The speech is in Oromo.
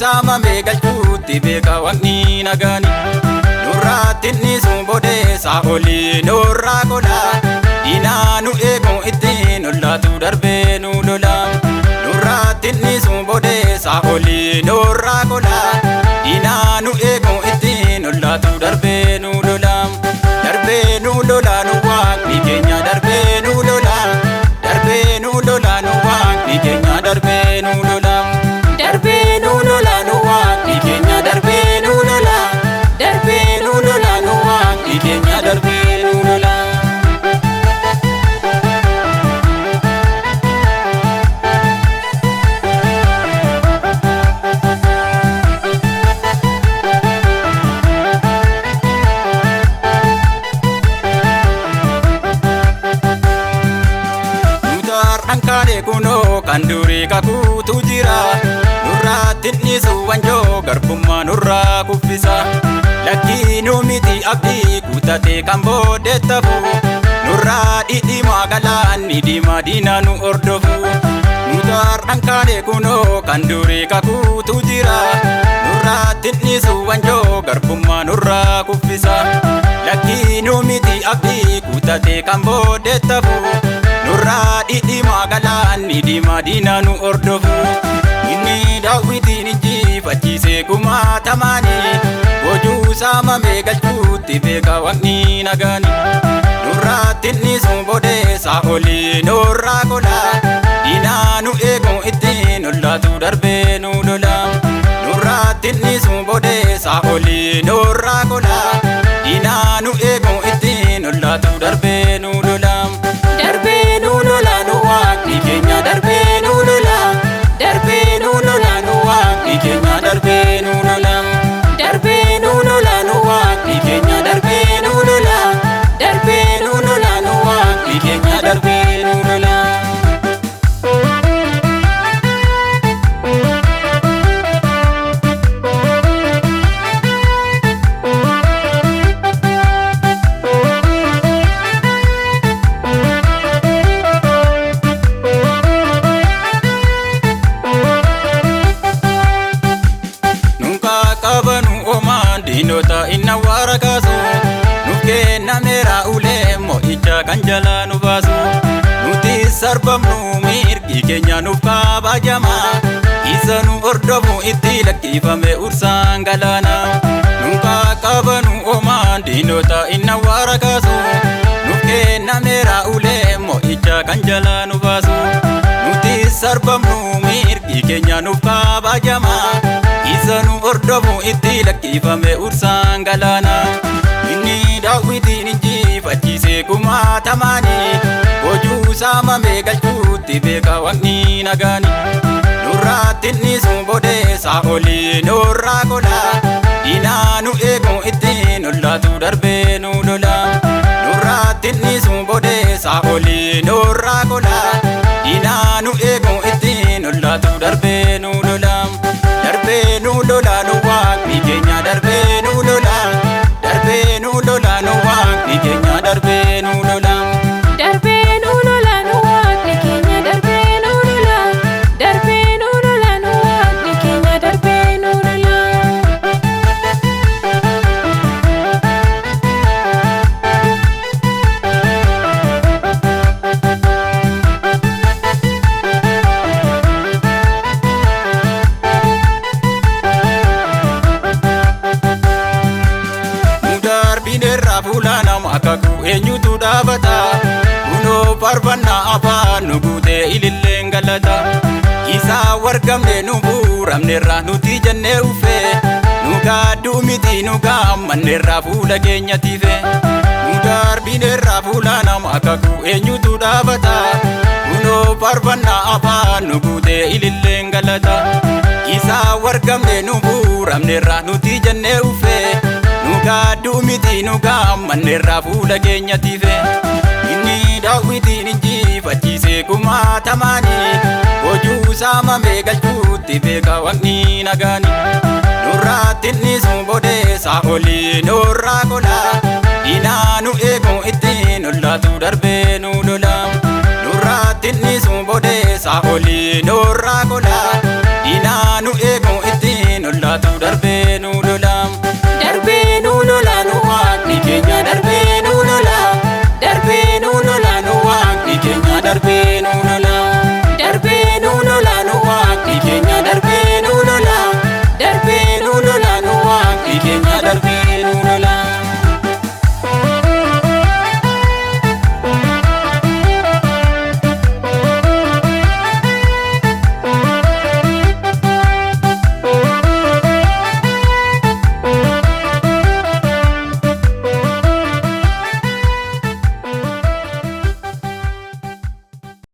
saamame galchuutti beeka waqni nagaani nurraatti nisu bodeessa olii nurraa gola diinaa nu eegu ittiin ollaatu darbee nu lola nurraatti nisu bodeessa olii nurraa gola diinaa nu eegu ittiin ollaatu darbee nu lola nu waaqni keenya darbee nu lola nu waaqni keenya darbee nu lola nu waaqni keenya darbee nu lola nu waaqni keenya darbee nu lola. Ankaane kuno kan durii kakuutu jira nurraatti nisu wanjoo garbummaa nurraa kuffisa lakkii nu miti abdii kutatee kan booddettafu nurraa dhidhimaa galaanni diimaa diinaa nu ordofu nutar ankaane kuno kan durii kakuutu jira nurraatti nisu wanjoo garbummaa nurraa kuffisa lakkii nu miti abdii kutatee kan booddettafu nurraa dhidhimaa galaanni diimaa diinaa nu ordofu inni daawwitiin injifachiisee kumaatamaani bojuu saamame galchuutti beeka waqni nagaani nurraatti nisu bodeessa olii nurraa gola diinaa nu eegu ittiin ollaatu darbee nu lola nurraatti nisu bodeessa olii nurraa gola diinaa nu eegu ittiin ollaatu darbee nu lola nu waaqni keenya darbee nu lola nu waaqni keenya darbee nu lola nu waaqni keenya darbee nu lola nu waaqni keenya darbee nu lola. Diinota inna wara kaasu nuuf kennameera ulee mo'icha kan jalaa nu baasu nuti sarbamnu mirgi keenya nuuf kabajama isa nu hordofu itti lakkifame ursaan galaana nu qaqqabanu oomaan diinota inna wara kaasu nuuf kennameera ulee mo'icha kan jalaa nu baasu nuti sarbamnu mirgi keenya nuuf kabajama isa nu hordofu itti lakkifame ursaan galaana inni daawwitiin injifachiisee kumaatamaani bojuu saamame galchuutti beeka waqni nagaani nurraatti nisu bodeessa olii nurraa gola diinaa nu eegu ittiin ollaatu darbee nu lola nurraatti nisu bodeessa olii nurraa gola diinaa nu eegu ittiin ollaatu darbee nu lola nu waaqni keenya darbee nu lola nu waaqni keenya darbee nu lola nu waaqni keenya darbee nu lola nu waaqni keenya darbee nu lola. Akaku eenyutu dhaabata kunoo faarfannaa afaan nu guutee ililleen galata isaa wargamne nu buuramneerraa nuti jennee uffee nu gaadduu miti nu gaammanneerraa fuula keenya tiife nu darbineerraa fuula nama akaku eenyutu dhaabata kunoo faarfannaa afaan nu guutee ililleen galata isaa wargamne nu buuramneerraa nuti jennee uffee nu gaadduu miti nu gaammanneerraa fuula keenya tiife inni daawwitiin injifachiisee kumaatamaani bojuu saamame galchuutti beeka waqni nagaani nurraatti nisu bodeessa olii nurraa gola diinaa nu eegu ittiin ollaatu darbee nu lola nurraatti nisu bodeessa olii nurraa gola diinaa nu eegu ittiin jiraatu